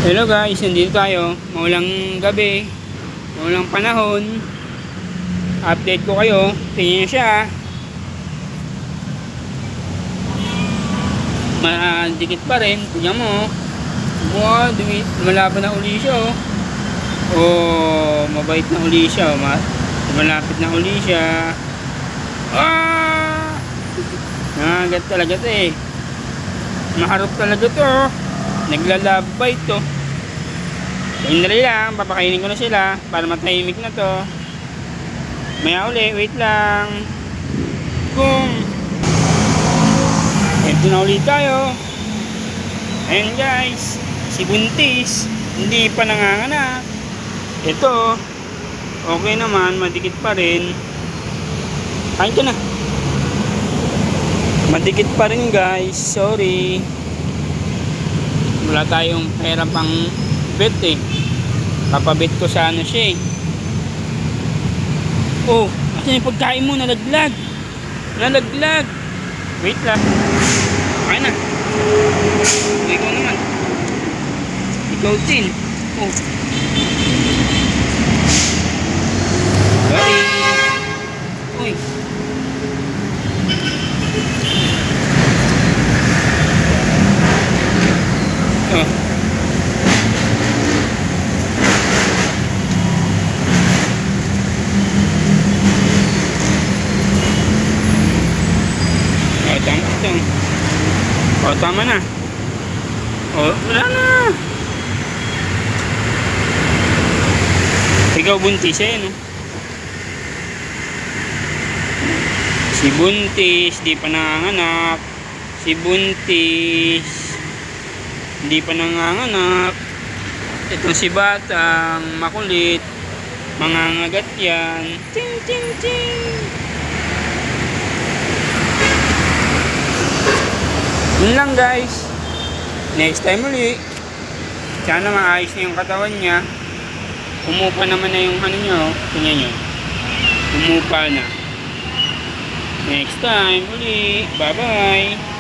Hello guys, nandito tayo. Maulang gabi, maulang panahon. Update ko kayo. Tingnan nyo siya. Madikit pa rin. Tingnan mo. Wow, lumalaban na uli siya. Oh, mabait na uli siya. Malapit na uli siya. Ah! Nagat talaga ito eh. Maharap talaga ito. Naglalabay ito. Hinali lang, papakainin ko na sila para matahimik na to. Maya uli, wait lang. Boom! Ito na ulit tayo. Ayan guys, si Buntis hindi pa nanganganak. Ito okay naman, madikit pa rin. Kain ka na. Madikit pa rin guys, sorry. Wala tayong pera pang bet eh. Papabit ko sa ano siya eh. Oh, asan yung pagkain mo? Nalaglag. Nalaglag. Wait lang. Kain na. Ikaw naman. Ikaw din. Oh. Sorry. Uy. Oh. Oh, tama na. Oh, wala na. Ikaw buntis eh, no? Si Buntis, di pa nanganganak. Si Buntis, hindi pa nanganganak. Itong si Batang, makulit. Mangangagat yan. Ting, ting, ting. Yun lang guys. Next time uli. Sana maayos na yung katawan niya. Umupa naman na yung ano nyo. Tingnan nyo. Umupa na. Next time uli. Bye bye.